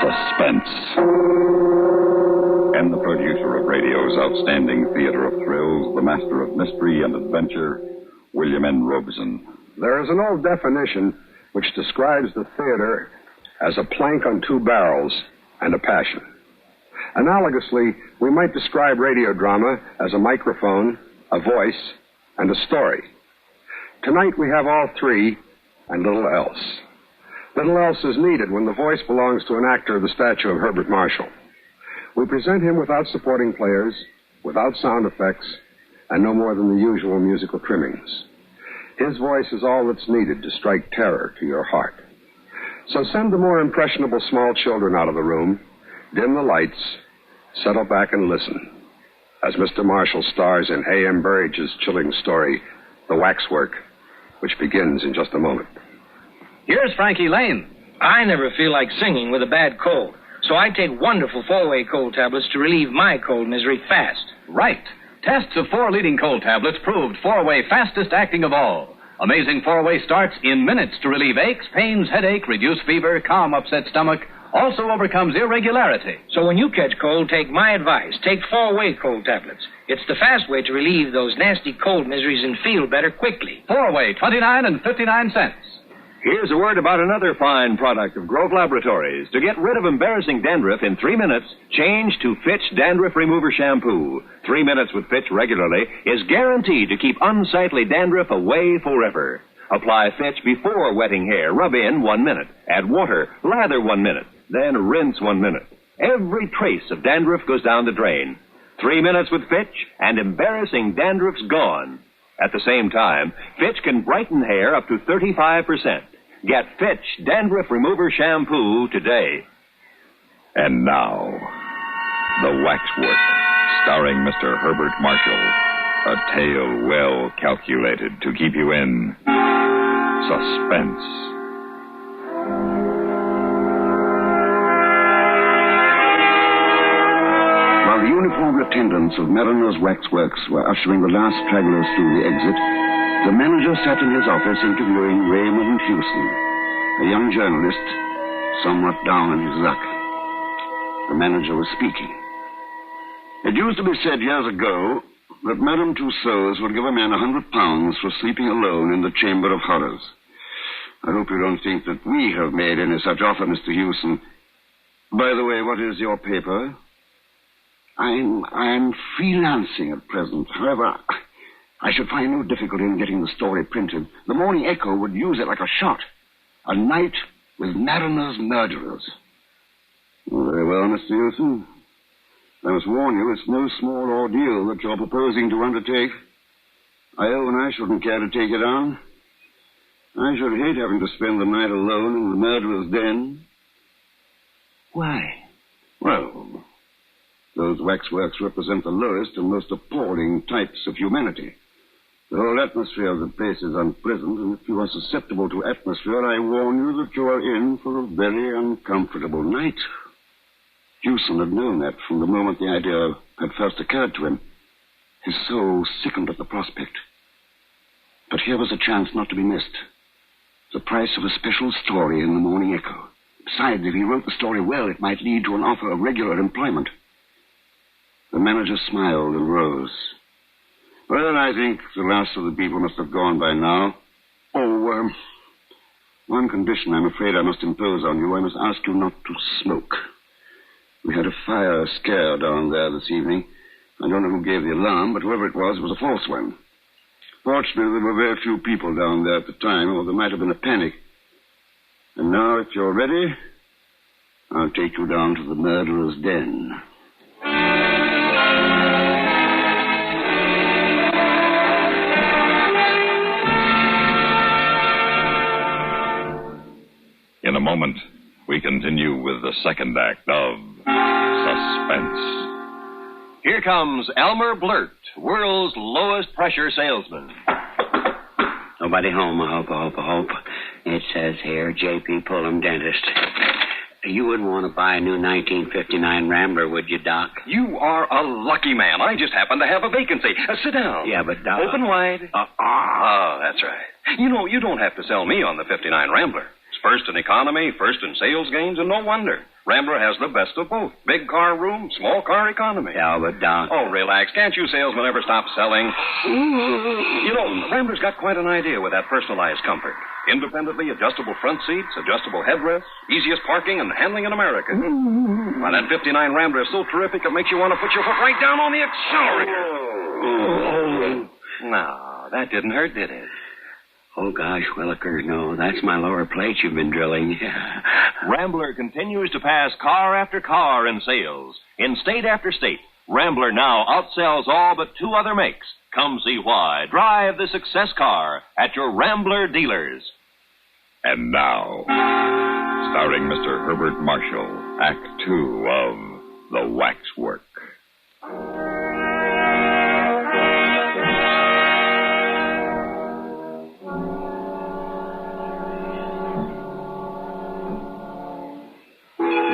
Suspense. And the producer of radio's outstanding theater of thrills, the master of mystery and adventure, William N. Robeson. There is an old definition which describes the theater as a plank on two barrels and a passion. Analogously, we might describe radio drama as a microphone, a voice, and a story. Tonight we have all three and little else. Little else is needed when the voice belongs to an actor of the stature of Herbert Marshall. We present him without supporting players, without sound effects, and no more than the usual musical trimmings. His voice is all that's needed to strike terror to your heart. So send the more impressionable small children out of the room, dim the lights, settle back and listen, as Mr. Marshall stars in A.M. Burridge's chilling story, The Waxwork, which begins in just a moment. Here's Frankie Lane. I never feel like singing with a bad cold, so I take wonderful 4-way cold tablets to relieve my cold misery fast. Right. Tests of 4 leading cold tablets proved 4-way fastest acting of all. Amazing 4-way starts in minutes to relieve aches, pains, headache, reduce fever, calm upset stomach, also overcomes irregularity. So when you catch cold, take my advice. Take 4-way cold tablets. It's the fast way to relieve those nasty cold miseries and feel better quickly. 4-way, 29 and 59 cents. Here's a word about another fine product of Grove Laboratories. To get rid of embarrassing dandruff in 3 minutes, change to Fitch Dandruff Remover Shampoo. 3 minutes with Fitch regularly is guaranteed to keep unsightly dandruff away forever. Apply Fitch before wetting hair. Rub in 1 minute. Add water. Lather 1 minute. Then rinse 1 minute. Every trace of dandruff goes down the drain. 3 minutes with Fitch, and embarrassing dandruff's gone. At the same time, Fitch can brighten hair up to 35%. Get Fitch Dandruff Remover Shampoo today. And now, The Waxwork, starring Mr. Herbert Marshall. A tale well calculated to keep you in suspense. While the uniformed attendants of Mariner's Waxworks were ushering the last stragglers through the exit, the manager sat in his office interviewing Raymond Hewson, a young journalist somewhat down on his luck. The manager was speaking. It used to be said years ago that Madame Tussauds would give a man £100 for sleeping alone in the Chamber of Horrors. I hope you don't think that we have made any such offer, Mr. Hewson. By the way, what is your paper? I'm freelancing at present. However, I should find no difficulty in getting the story printed. The Morning Echo would use it like a shot. A night with Mariner's murderers. Very well, Mr. Hewson. I must warn you, it's no small ordeal that you're proposing to undertake. I own I shouldn't care to take it on. I should hate having to spend the night alone in the murderer's den. Why? Well, those waxworks represent the lowest and most appalling types of humanity. The whole atmosphere of the place is unpleasant, and if you are susceptible to atmosphere, I warn you that you are in for a very uncomfortable night. Hewson had known that from the moment the idea had first occurred to him. His soul sickened at the prospect. But here was a chance not to be missed. The price of a special story in the Morning Echo. Besides, if he wrote the story well, it might lead to an offer of regular employment. The manager smiled and rose. Well, I think the last of the people must have gone by now. One condition I'm afraid I must impose on you. I must ask you not to smoke. We had a fire scare down there this evening. I don't know who gave the alarm, but whoever it was a false one. Fortunately, there were very few people down there at the time, or there might have been a panic. And now, if you're ready, I'll take you down to the murderer's den. In a moment, we continue with the second act of Suspense. Here comes Elmer Blurt, world's lowest pressure salesman. Nobody home, I hope. It says here, J.P. Pullum, dentist. You wouldn't want to buy a new 1959 Rambler, would you, Doc? You are a lucky man. I just happen to have a vacancy. Sit down. Yeah, but Doc... Open wide. Oh, that's right. You know, you don't have to sell me on the 59 Rambler. It's First in economy, first in sales gains, and no wonder. Rambler has the best of both. Big car room, small car economy. Yeah, but, Doc... Oh, relax. Can't you salesmen ever stop selling? You know, Rambler's got quite an idea with that personalized comfort. Independently adjustable front seats, adjustable headrests, easiest parking and handling in America. Why, that 59 Rambler is so terrific it makes you want to put your foot right down on the accelerator. No, that didn't hurt, did it? Oh, gosh, Williker, no. That's my lower plate you've been drilling. Rambler continues to pass car after car in sales. In state after state, Rambler now outsells all but 2 other makes. Come see why. Drive the success car at your Rambler dealers. And now, starring Mr. Herbert Marshall, Act 2 of The Waxwork.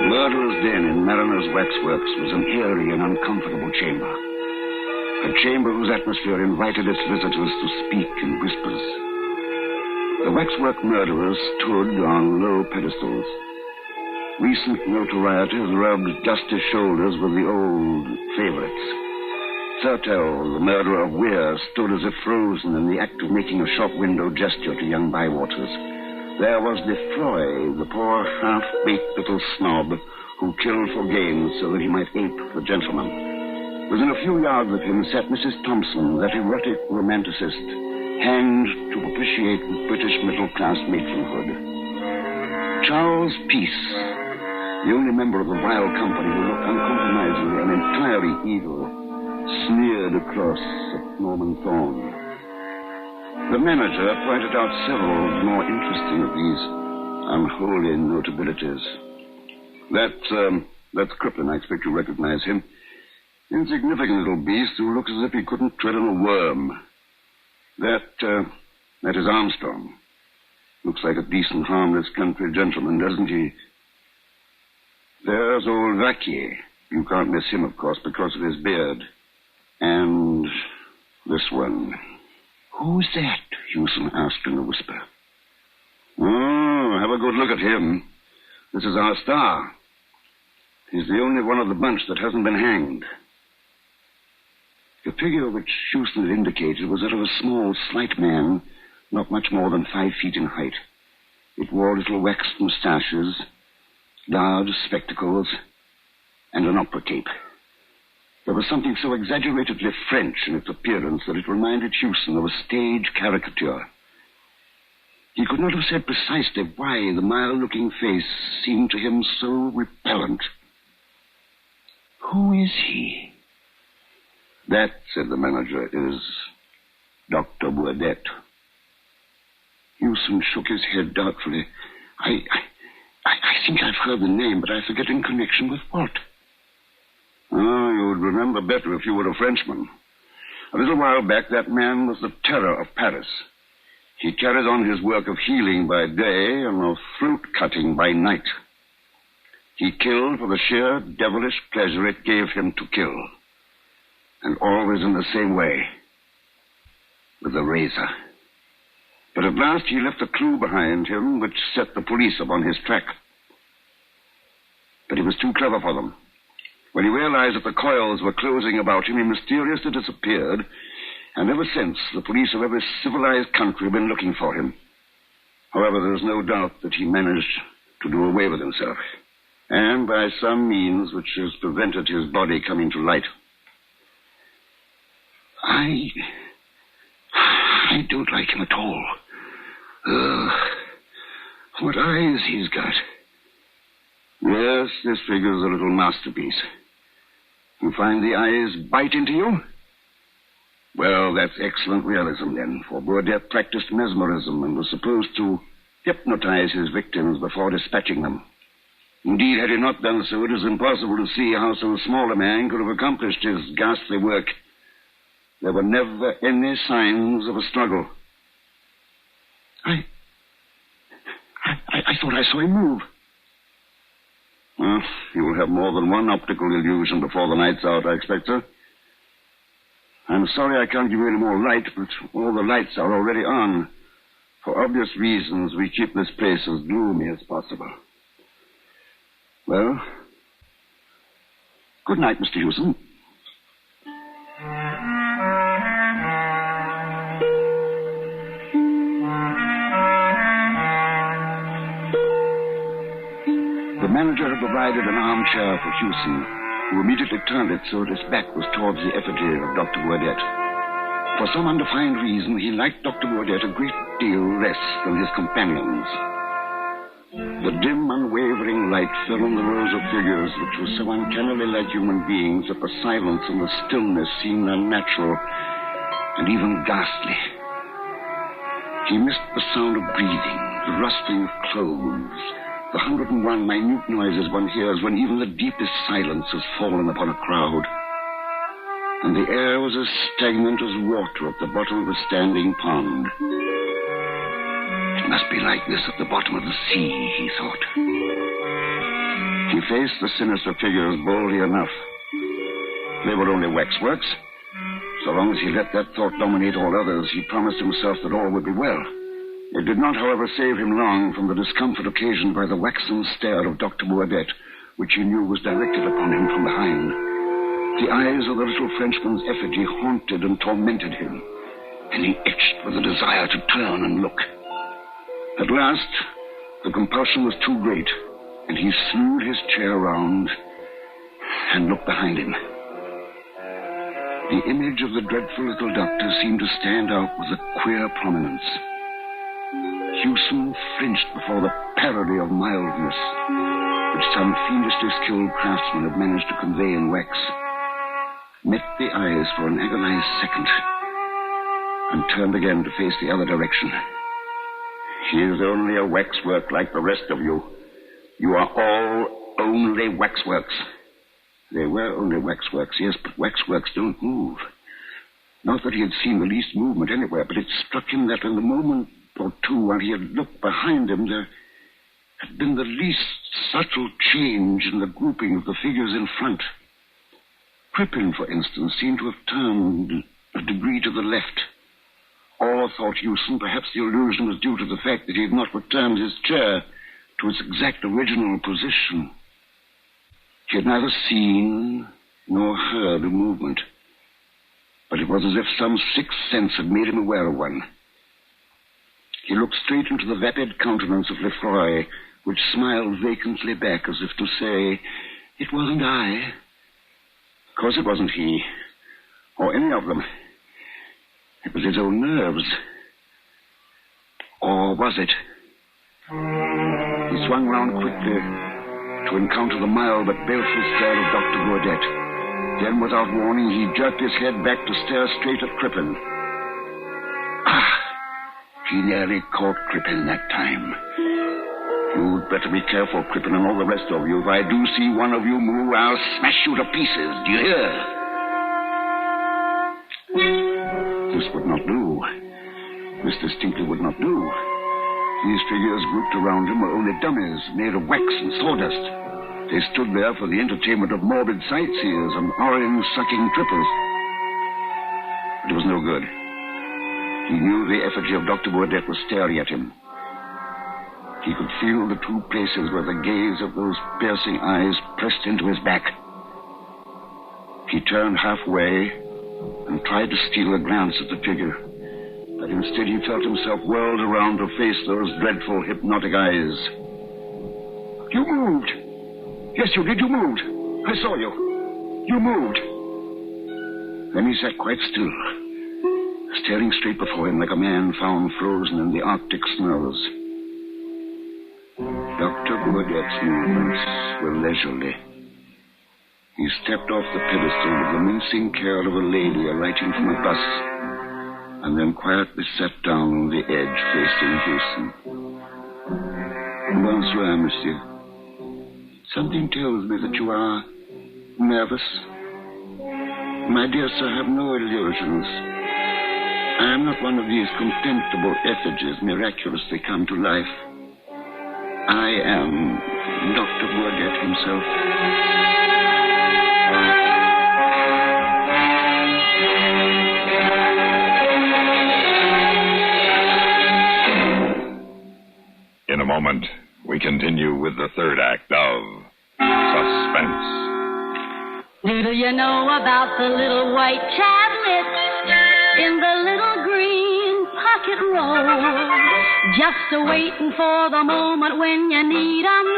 Murderer's Den in Mariner's Waxworks was an eerie and uncomfortable chamber. A chamber whose atmosphere invited its visitors to speak in whispers. The Waxwork murderers stood on low pedestals. Recent notoriety has rubbed dusty shoulders with the old favorites. Thurtell, the murderer of Weir, stood as if frozen in the act of making a shop window gesture to young Bywaters. There was Lefroy, the poor half-baked little snob who killed for gain so that he might ape the gentleman. Within a few yards of him sat Mrs. Thompson, that erotic romanticist, hanged to propitiate the British middle-class matronhood. Charles Peace, the only member of the vile company who looked uncompromisingly and entirely evil, sneered across at Norman Thorne. The manager pointed out several of the more interesting of these unholy notabilities. That's Crippen. I expect you recognize him. Insignificant little beast who looks as if he couldn't tread on a worm. That is Armstrong. Looks like a decent, harmless country gentleman, doesn't he? There's old Vaquier. You can't miss him, of course, because of his beard. And this one. Who's that? Hewson asked in a whisper. Oh, have a good look at him. This is our star. He's the only one of the bunch that hasn't been hanged. The figure which Hewson had indicated was that of a small, slight man, not much more than 5 feet in height. It wore little waxed moustaches, large spectacles, and an opera cape. There was something so exaggeratedly French in its appearance that it reminded Hewson of a stage caricature. He could not have said precisely why the mild-looking face seemed to him so repellent. Who is he? That, said the manager, is Dr. Burdett. Hewson shook his head doubtfully. I think I've heard the name, but I forget in connection with what? Oh, you would remember better if you were a Frenchman. A little while back, that man was the terror of Paris. He carried on his work of healing by day and of fruit-cutting by night. He killed for the sheer devilish pleasure it gave him to kill. And always in the same way. With a razor. But at last he left a clue behind him which set the police upon his track. But he was too clever for them. When he realized that the coils were closing about him, he mysteriously disappeared, and ever since, the police of every civilized country have been looking for him. However, there is no doubt that he managed to do away with himself, and by some means which has prevented his body coming to light. I don't like him at all. What eyes he's got. Yes, this figure's a little masterpiece. You find the eyes bite into you? Well, that's excellent realism, then, for Burdett practiced mesmerism and was supposed to hypnotize his victims before dispatching them. Indeed, had he not done so, it is impossible to see how so small a man could have accomplished his ghastly work. There were never any signs of a struggle. I thought I saw him move. Well, you will have more than one optical illusion before the night's out, I expect, sir. I'm sorry I can't give you any more light, but all the lights are already on. For obvious reasons, we keep this place as gloomy as possible. Well, good night, Mr. Hewson. The manager had provided an armchair for Hewson, who immediately turned it so that his back was towards the effigy of Dr. Burdett. For some undefined reason, he liked Dr. Burdett a great deal less than his companions. The dim, unwavering light fell on the rows of figures which were so uncannily like human beings that the silence and the stillness seemed unnatural and even ghastly. He missed the sound of breathing, the rustling of clothes, the 101 minute noises one hears when even the deepest silence has fallen upon a crowd. And the air was as stagnant as water at the bottom of a standing pond. It must be like this at the bottom of the sea, he thought. He faced the sinister figures boldly enough. They were only waxworks. So long as he let that thought dominate all others, he promised himself that all would be well. It did not, however, save him long from the discomfort occasioned by the waxen stare of Dr. Burdett, which he knew was directed upon him from behind. The eyes of the little Frenchman's effigy haunted and tormented him, and he itched with a desire to turn and look. At last, the compulsion was too great, and he slewed his chair round and looked behind him. The image of the dreadful little doctor seemed to stand out with a queer prominence. Hewson flinched before the parody of mildness which some fiendishly skilled craftsman had managed to convey in wax, met the eyes for an agonized second, and turned again to face the other direction. He is only a waxwork like the rest of you. You are all only waxworks. They were only waxworks, yes, but waxworks don't move. Not that he had seen the least movement anywhere, but it struck him that in the moment or two while he had looked behind him, there had been the least subtle change in the grouping of the figures in front. Crippen, for instance, seemed to have turned a degree to the left. Or, thought Hewson, perhaps the illusion was due to the fact that he had not returned his chair to its exact original position. He had neither seen nor heard a movement, but it was as if some sixth sense had made him aware of one. He looked straight into the vapid countenance of Lefroy, which smiled vacantly back as if to say, "It wasn't I." Of course it wasn't he, or any of them. It was his own nerves. Or was it? He swung round quickly to encounter the mild but baleful stare of Dr. Burdett. Then, without warning, he jerked his head back to stare straight at Crippen. He nearly caught Crippen that time. You'd better be careful, Crippen, and all the rest of you. If I do see one of you move, I'll smash you to pieces. Do you hear? This would not do. This distinctly would not do. These figures grouped around him were only dummies made of wax and sawdust. They stood there for the entertainment of morbid sightseers and orange-sucking trippers. But it was no good. He knew the effigy of Dr. Burdett was staring at him. He could feel the two places where the gaze of those piercing eyes pressed into his back. He turned halfway and tried to steal a glance at the figure, but instead he felt himself whirled around to face those dreadful, hypnotic eyes. "You moved! Yes, you did. You moved. I saw you. You moved." Then he sat quite still, staring straight before him like a man found frozen in the Arctic snows. Dr. Burdett's movements were leisurely. He stepped off the pedestal with the mincing care of a lady alighting from a bus, and then quietly sat down on the edge facing Hewson. "Bonsoir, monsieur. Something tells me that you are nervous. My dear sir, have no illusions. I am not one of these contemptible effigies miraculously come to life. I am Dr. Burdett himself." a moment, we continue with the third act of Suspense. Do you know about the little white tablet in the little green pocket roll? Just a-waiting for the moment when you need 'em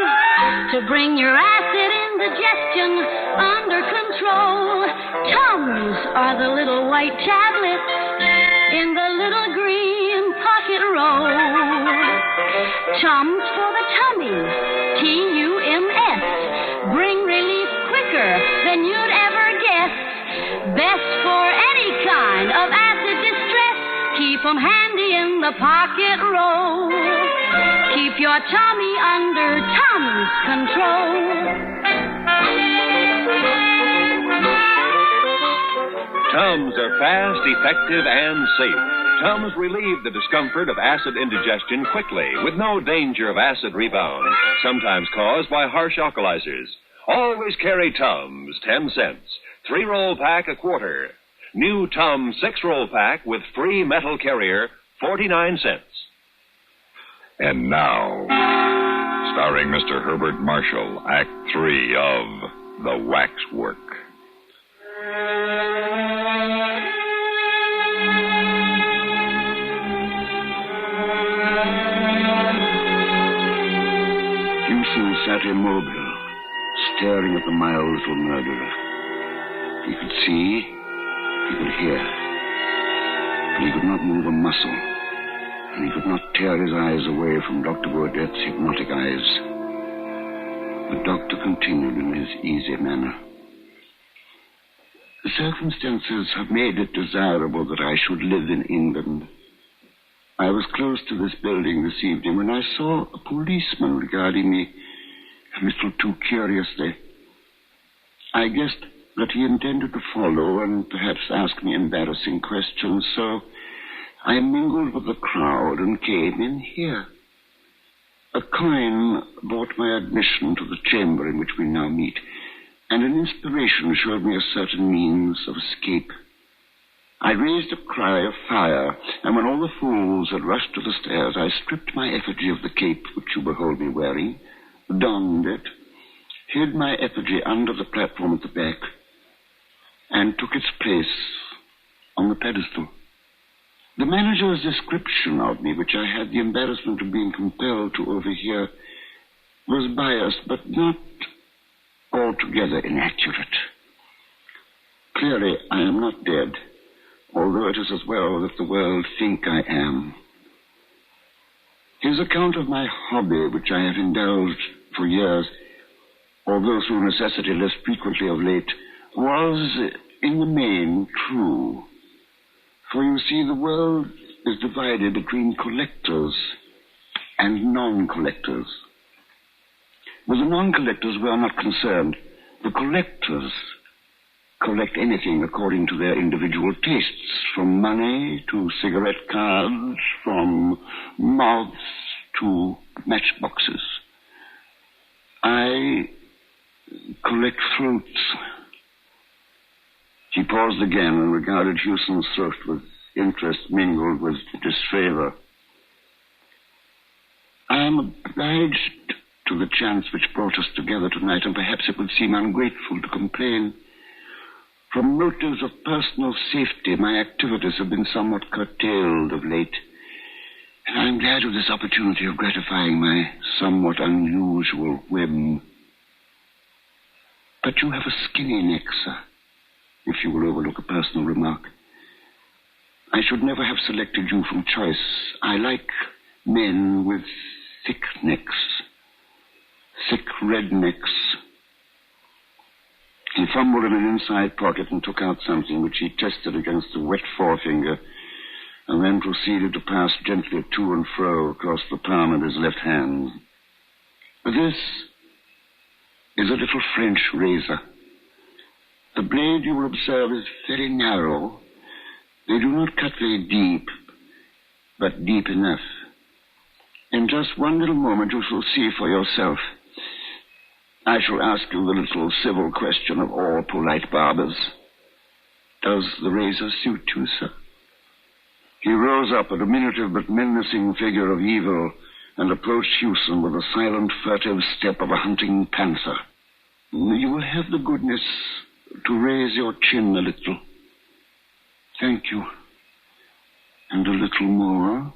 to bring your acid indigestion under control. Tums are the little white tablets in the little green pocket roll. Tums for the tummy, Tums. Bring relief quicker than you'd ever guess. Best for any kind of acid distress. Keep 'em handy in the pocket roll. Keep your tummy under Tums control. Tums are fast, effective, and safe. Tums relieve the discomfort of acid indigestion quickly, with no danger of acid rebound, sometimes caused by harsh alkalizers. Always carry Tums, 10 cents. 3-roll pack, a quarter. New Tums 6-roll pack with free metal carrier, 49 cents. And now, starring Mr. Herbert Marshall, Act 3 of The Waxwork. Houston sat immobile, staring at the miles of murderer. He could see, he could hear, but he could not move a muscle, and he could not tear his eyes away from Dr. Beaudet's hypnotic eyes. The doctor continued in his easy manner. The circumstances have made it desirable that I should live in England. I was close to this building this evening when I saw a policeman regarding me a little too curiously. I guessed that he intended to follow and perhaps ask me embarrassing questions, so I mingled with the crowd and came in here. A coin bought my admission to the chamber in which we now meet, and an inspiration showed me a certain means of escape. I raised a cry of fire, and when all the fools had rushed to the stairs, I stripped my effigy of the cape which you behold me wearing, donned it, hid my effigy under the platform at the back, and took its place on the pedestal. The manager's description of me, which I had the embarrassment of being compelled to overhear, was biased, but not altogether inaccurate. Clearly, I am not dead, although it is as well that the world think I am. His account of my hobby, which I have indulged for years, although through necessity less frequently of late, was in the main true. For you see, the world is divided between collectors and non-collectors. With the non-collectors, we are not concerned. The collectors collect anything according to their individual tastes, from money to cigarette cards, from moths to matchboxes. I collect fruits. He paused again and regarded Houston's throat with interest mingled with disfavor. I am obliged to the chance which brought us together tonight, and perhaps it would seem ungrateful to complain. From motives of personal safety, my activities have been somewhat curtailed of late, and I'm glad of this opportunity of gratifying my somewhat unusual whim. But you have a skinny neck, sir, if you will overlook a personal remark. I should never have selected you from choice. I like men with thick necks, thick red necks. He fumbled in an inside pocket and took out something which he tested against a wet forefinger, and then proceeded to pass gently to and fro across the palm of his left hand. This is a little French razor. The blade, you will observe, is very narrow. They do not cut very deep, but deep enough. In just one little moment, you shall see for yourself. I shall ask you the little civil question of all polite barbers. Does the razor suit you, sir? He rose up, a diminutive but menacing figure of evil, and approached Houston with the silent, furtive step of a hunting panther. You will have the goodness to raise your chin a little. Thank you. And a little more.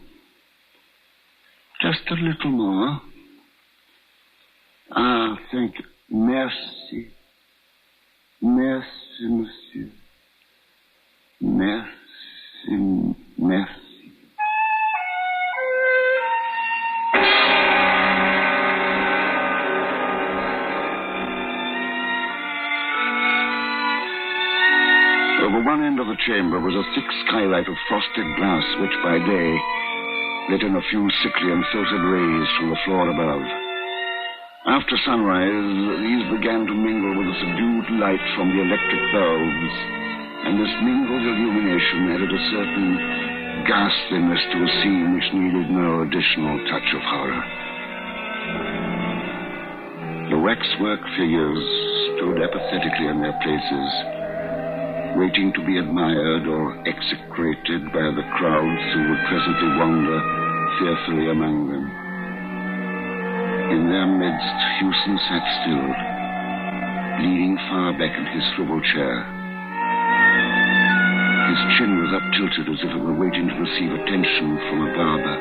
Just a little more. Ah, thank you. Merci. Merci, monsieur. Merci, merci. Over one end of the chamber was a thick skylight of frosted glass, which by day let in a few sickly and filtered rays from the floor above. After sunrise, these began to mingle with the subdued light from the electric bulbs, and this mingled illumination added a certain ghastliness to a scene which needed no additional touch of horror. The waxwork figures stood apathetically in their places, waiting to be admired or execrated by the crowds who would presently wander fearfully among them. In their midst, Houston sat still, leaning far back in his swivel chair. His chin was up-tilted as if it were waiting to receive attention from a barber.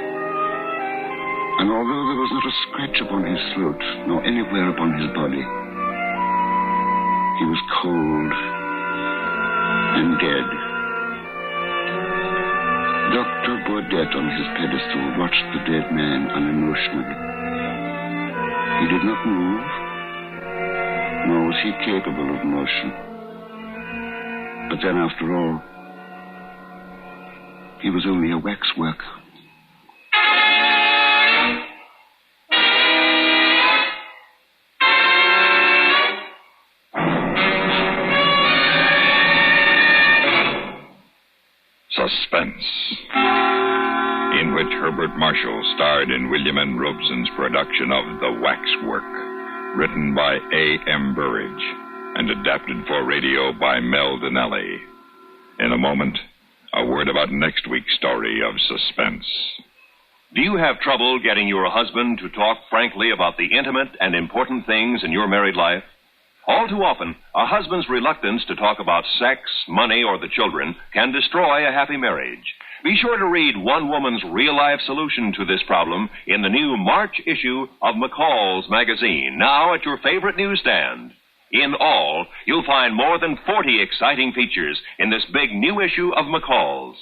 And although there was not a scratch upon his throat, nor anywhere upon his body, he was cold and dead. Dr. Baudet on his pedestal watched the dead man unemotionally. He did not move, nor was he capable of motion. But then, after all, he was only a waxwork. Suspense, in which Herbert Marshall starred in William N. Robeson's production of The Waxwork, written by A.M. Burridge and adapted for radio by Mel Donnelly. In a moment, a word about next week's story of Suspense. Do you have trouble getting your husband to talk frankly about the intimate and important things in your married life? All too often, a husband's reluctance to talk about sex, money, or the children can destroy a happy marriage. Be sure to read one woman's real-life solution to this problem in the new March issue of McCall's magazine, now at your favorite newsstand. In all, you'll find more than 40 exciting features in this big new issue of McCall's.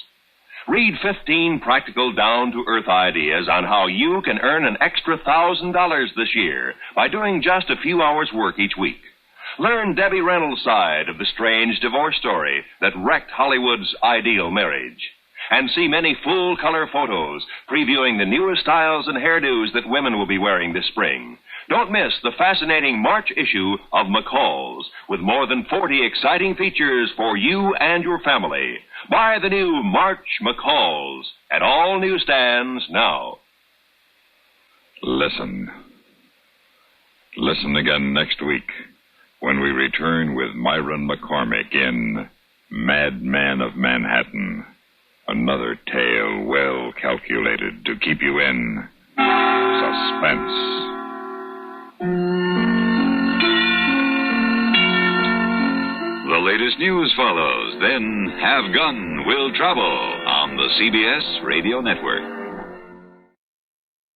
Read 15 practical, down-to-earth ideas on how you can earn an extra $1,000 this year by doing just a few hours' work each week. Learn Debbie Reynolds' side of the strange divorce story that wrecked Hollywood's ideal marriage. And see many full-color photos previewing the newest styles and hairdos that women will be wearing this spring. Don't miss the fascinating March issue of McCall's with more than 40 exciting features for you and your family. Buy the new March McCall's at all newsstands now. Listen. Listen again next week when we return with Myron McCormick in Madman of Manhattan. Another tale well calculated to keep you in suspense. The latest news follows, then Have Gun Will Travel on the CBS Radio Network.